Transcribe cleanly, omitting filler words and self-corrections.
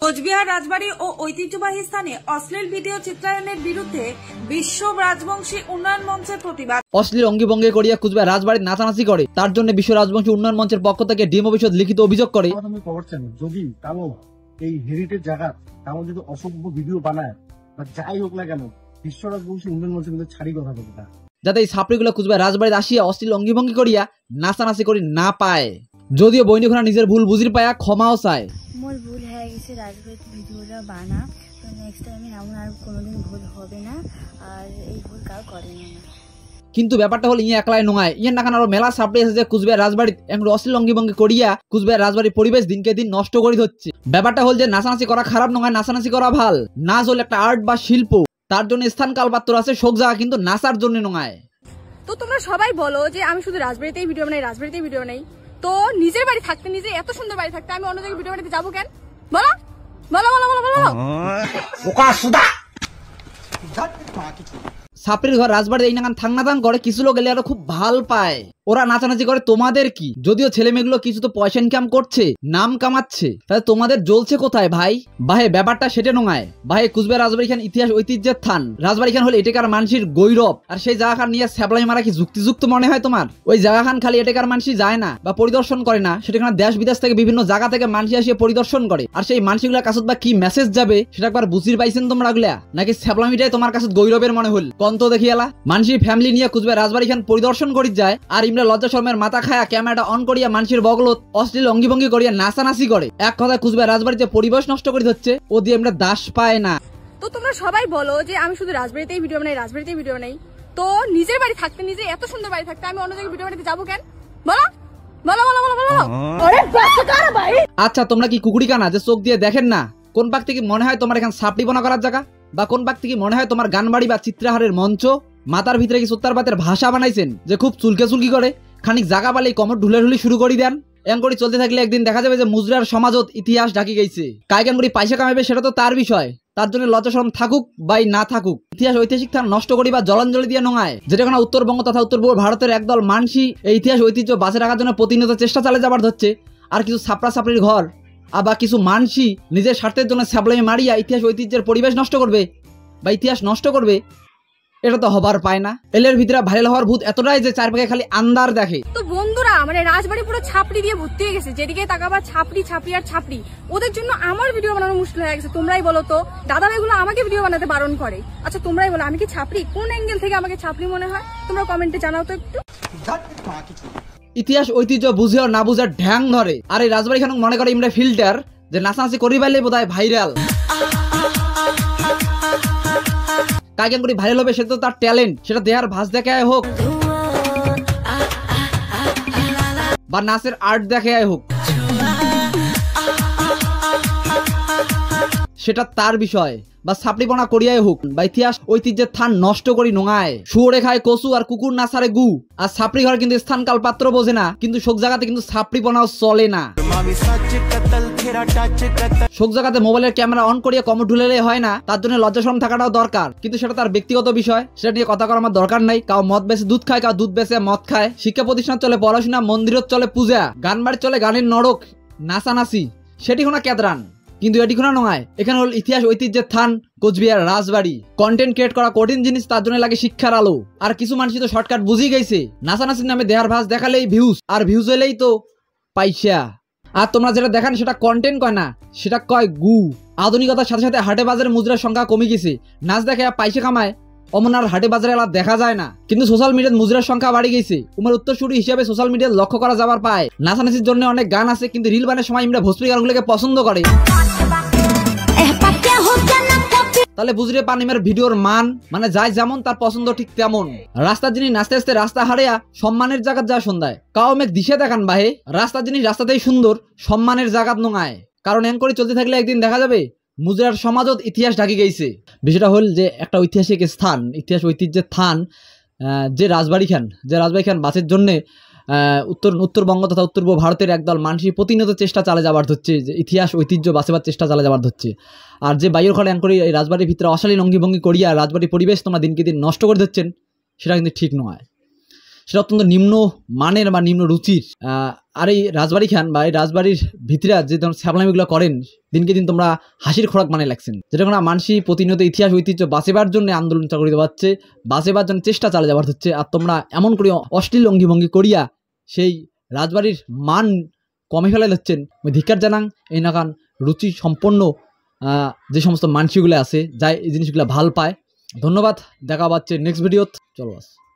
কোচবিহার রাজবাড়ী ও ঐতিহ্যবাহী স্থানে অশ্লীল ভিডিও চিত্রায়নের বিরুদ্ধে বিশ্ব রাজবংশী উন্নয়ন মঞ্চের প্রতিবাদ। অশ্লীল অঙ্গিভঙ্গি করিয়া কুচবিহার রাজবাড়ী নাচানাচি করে, তার জন্য বিশ্ব রাজবংশী উন্নয়ন মঞ্চের পক্ষ থেকে ডিএম অফিসে লিখিত অভিযোগ করে। যদি কালো এই হেরিটেজ জায়গা কারো যদি অসভ্য ভিডিও বানায় বা যাই হোক না কেন, বিশ্ব রাজবংশী উন্নয়ন মঞ্চের মধ্যে ছাড়ি কথা বলবে না, যাতে এই ছাত্রীগুলো কুচবিহার রাজবাড়িতে আসিয়া অশ্লীল অঙ্গিভঙ্গি করিয়া নাচানাচি করি না পায়। যদিও বৈনিকোনা নিজের ভুল বুঝির পায়া ক্ষমাও চায়। মোর ভুল হয়ে গেছে, রাজবাড়িতে ভিডিওটা বানা, তো নেক্সট টাইম এমন আর কোনোদিন ভুল হবে না, আর এই ভুল কাউ করে না। কিন্তু ব্যাপারটা হল ইয়ে একলাই নয়, ইয়ে না আরো মেলা সাপ্লাই আছে যে কুচবিহার রাজবাড়িতে এখন অশ্লীল অঙ্গিভঙ্গি করিয়া কুচবিহার রাজবাড়ির পরিবেশ দিনকে দিন নষ্ট করে হচ্ছে। ব্যাপারটা হল যে নাচানাচি করা খারাপ নয়, নাচানাচি করা ভাল। নাচ হল একটা আর্ট বা শিল্প, তার জন্য স্থান কাল পাত্র আছে, শোক জায়গা, কিন্তু নাচার জন্য নয়। তো তোমরা সবাই বলো যে আমি শুধু রাজবাড়িতেই ভিডিও বানাই, রাজবাড়িতেই ভিডিও বানাই, তো নিজের বাড়ি থাকতে, নিজে এত সুন্দর বাড়ি থাকতে আমি অন্য জায়গায় ভিডিও বানাতে যাবো কেন? বলো বলো বলো বলো বলো। সাপড়ির ঘর রাজবাড়িতে এই নাগান থাংনাতাং করে, কিছু লোক এলে আরো খুব ভাল পায়, ওরা নাচানাচি করে। তোমাদের কি? যদিও ছেলে মেয়েগুলো কিছু তো পয়সা ইনকাম করছে, নাম কামাচ্ছে, তাহলে তোমাদের জ্বলছে কোথায় ভাই? ভাই ব্যাপারটা সেটা নয় ভাই। কুচবিহার রাজবাড়ি খান ইতিহাস ঐতিহ্যের থান, রাজবাড়ি খান হলে এটাকার মানুষের গৌরব, আর সেই জায়গা খান নিয়ে স্যাবলাই মারা কি যুক্তিযুক্ত মনে হয় তোমার? ওই জায়গা খান খালি এটাকার মানুষই যায় না বা পরিদর্শন করে না, সেটাখানে দেশ বিদেশ থেকে বিভিন্ন জায়গা থেকে মানুষ আসিয়ে পরিদর্শন করে, আর সেই মানুষগুলোর কাছে বা কি মেসেজ যাবে সেটা একবার বুঝির পাইছেন তোমরা গুলা? নাকি স্যাবলামিটাই তোমার কাছে গৌরবের মনে হল? কন্ত দেখি এলা মানুষের ফ্যামিলি নিয়ে কুচবিহার রাজবাড়ি খান পরিদর্শন করি যায়, আর ইমরা লজ্জা শর্মের মাথা খায়া ক্যামেরাটা অন করিয়া মানুষের বগলত অশ্লীল অঙ্গিভঙ্গি করিয়া নাচানাচি করে। এক কথায় কুচবিহার রাজবাড়িতে পরিবেশ নষ্ট করে হচ্ছে, ও দিয়ে আমরা দাস পায় না। তো তোমরা সবাই বলো যে আমি শুধু রাজবাড়িতেই ভিডিও বানাই, রাজবাড়িতেই ভিডিও বানাই, তো নিজের বাড়ি থাকতে, নিজে এত সুন্দর বাড়ি থাকতে আমি অন্য জায়গায় ভিডিও বানাতে যাবো কেন? বলো বলো বলো বলো বলো। আচ্ছা তোমরা কি কুকুরি কানা যে চোখ দিয়ে দেখেন না? কোন পাক থেকে মনে হয় তোমার এখানে সাপড়ি বনা করার জায়গা, বা কোন পাক থেকে মনে হয় তোমার গান বাড়ি বা চিত্রাহারের মঞ্চ? মাথার ভিতরে কি সত্তার বাতের ভাষা বানাইছেন যে খুব চুলকে চুলকি করে খানিক জায়গা পালেই কমর ঢুলে ঢুলি শুরু করি দেন? এম করে চলতে থাকলে একদিন দেখা যাবে যে মুজরার সমাজত ইতিহাস ঢাকি গেছে। কায়গান করে পয়সা কামাবে সেটা তো তার বিষয়, তার জন্য লজ্জা শরম থাকুক বাই না থাকুক, ইতিহাস ঐতিহাসিক স্থান নষ্ট করি বা জলাঞ্জলি দিয়ে নয়, যেটা কোনো উত্তরবঙ্গ তথা উত্তর পূর্ব ভারতের একদল মানসি এই ইতিহাস ঐতিহ্য বাঁচে রাখার জন্য প্রতিনিয়ত চেষ্টা চালিয়ে যাবার ধরছে। আর কিছু ছাপড়া ছাপড়ির ঘর আবার কিছু মানসি নিজের স্বার্থের জন্য স্যাবলাই মারিয়া ইতিহাস ঐতিহ্যের পরিবেশ নষ্ট করবে বা ইতিহাস নষ্ট করবে, এটা তো হবার পায় না। এলের ভিতরে ভাইরাল হওয়ার ভূত এতটাই যে চারপাশে খালি আন্দার দেখে। তো বন্ধুরা, মানে রাজবাড়ি পুরো ছাপড়ি দিয়ে ভর্তি হয়ে গেছে, যেদিকে তাকাবা ছাপড়ি ছাপড়ি আর ছাপড়ি। ওদের জন্য আমার ভিডিও বানানো মুশকিল হয়ে গেছে। তোমরাই বলো তো, দাদা ভাইগুলো আমাকে ভিডিও বানাতে বারণ করে। আচ্ছা তোমরাই বলো, আমি কি ছাপড়ি? কোন অ্যাঙ্গেল থেকে আমাকে ছাপড়ি মনে হয় তোমরা কমেন্টে জানাও তো একটু। ইতিহাস ঐতিহ্য বুঝেও না বুঝার ঢ্যাং ধরে, আর এই রাজবাড়ি খান মনে করে ইমরা ফিল্টার যে নাচানাচি করি পারলে বোধ হয় ভাইরাল। কাকেন করে ভাইরাল হবে সেটা তো তার ট্যালেন্ট, সেটা দেহার ভাঁজ দেখায় হোক বা নাচের আর্ট দেখায় হোক, সেটা তার বিষয়, বা ছাপড়িপনা করিয়াই হোক বা ইতিহাস ঐতিহ্যের থান নষ্ট করি নোঙায়। শুয়োরে খায় কচু আর কুকুর নাচারে গু, আর ছাপড়ি ঘর কিন্তু স্থান কাল পাত্র বোঝে না, কিন্তু শোক জায়গাতে কিন্তু ছাপড়িপনাও চলে না। শোক জায়গাতে মোবাইলের ক্যামেরা অন করিয়া কমর ঢুলেলে হয় না, তার জন্য লজ্জা শরম থাকাটাও দরকার, কিন্তু সেটা তার ব্যক্তিগত বিষয়, সেটা নিয়ে কথা করার আমার দরকার নাই। কাউ মদ বেচে দুধ খায়, কাউ দুধ বেচে মদ খায়, শিক্ষা প্রতিষ্ঠান চলে পড়াশোনা, মন্দিরত চলে পূজা, গান বাড়ি চলে গানের নরক, নাচানাচি, সেটি কোনা কেদরান, কিন্তু এটি কোনা নয়। এখানে হল ইতিহাস ঐতিহ্যের থান কুচবিহার রাজবাড়ি। কন্টেন্ট ক্রিয়েট করা কঠিন জিনিস, তার জন্য লাগে শিক্ষার আলো। আর কিছু মানুষ তো শর্টকাট বুঝিয়ে গেছে, নাচানাচির নামে দেহার ভাঁজ দেখালেই ভিউজ, আর ভিউজ হলেই তো পয়সা। আর তোমরা যেটা দেখান সেটা কন্টেন্ট কয় না, সেটা কয় গু। আধুনিকতার সাথে সাথে হাটে বাজারের মুদ্রার সংখ্যা কমে গেছে, নাচ দেখে পয়সা কামায় অমন আর হাটে বাজারে এলা দেখা যায় না, কিন্তু সোশ্যাল মিডিয়ার মুদ্রার সংখ্যা বাড়ি গেছে। উমের উত্তরসূরি হিসেবে সোশ্যাল মিডিয়া লক্ষ্য করা যাবার পায়। নাচানাচির জন্য অনেক গান আছে, কিন্তু রিল বানের সময় আমরা ভোজপুরি গানগুলোকে পছন্দ করে, তাহলে বুঝতে পান ইমের ভিডিওর মান, মানে যাই যেমন তার পছন্দ ঠিক তেমন। রাস্তার জিনিস নাচতে নাচতে রাস্তা হারিয়া সম্মানের জায়গাত যা সন্ধ্যায় কাউ মেঘ দিশে দেখান বাহে, রাস্তার জিনিস রাস্তাতেই সুন্দর, সম্মানের জায়গাত নোঙায়। কারণ এন করে চলতে থাকলে একদিন দেখা যাবে মুজরার সমাজত ইতিহাস ঢাকি গেছে। বিষয়টা হল যে একটা ঐতিহাসিক স্থান, ইতিহাস ঐতিহ্যের থান যে রাজবাড়ি খান বাসের জন্যে উত্তরবঙ্গ তথা উত্তর পূর্ব ভারতের একদল মানুষই প্রতিনিয়ত চেষ্টা চালে যাবার ধরছে, যে ইতিহাস ঐতিহ্য বাঁচাবার চেষ্টা চালে যাবার ধরছে। আর যে বাইরের ঘরে এন করে এই রাজবাড়ির ভিতরে অশালীন অঙ্গিভঙ্গি করিয়া রাজবাড়ির পরিবেশ তোমরা দিনকে দিন নষ্ট করে দিচ্ছেন, সেটা কিন্তু ঠিক নয়। সেটা অত্যন্ত নিম্ন মানের বা নিম্ন রুচির। আর এই রাজবাড়ি খান বা এই রাজবাড়ির ভিতরে যে ধরনের ছ্যাবলামিগুলো করেন, দিনকে দিন তোমরা হাসির খোরাক মানে লাগছেন। যেটা কোনো মানসি প্রতিনিয়ত ইতিহাস ঐতিহ্য বাঁচেবার জন্য আন্দোলন চালিয়ে দেওয়া হচ্ছে, বাঁচেবার জন্য চেষ্টা চালিয়ে যাওয়ার হচ্ছে। আর তোমরা এমন করে অশ্লীল অঙ্গিভঙ্গি করিয়া সেই রাজবাড়ির মান কমে ফেলে দিচ্ছেন। আমি ধিক্কার জানাং এই নাকান রুচি সম্পন্ন যে সমস্ত মানসিকগুলো আছে, যা এই জিনিসগুলো ভাল পায়। ধন্যবাদ, দেখা পাচ্ছে নেক্সট ভিডিওত। চলো বাস।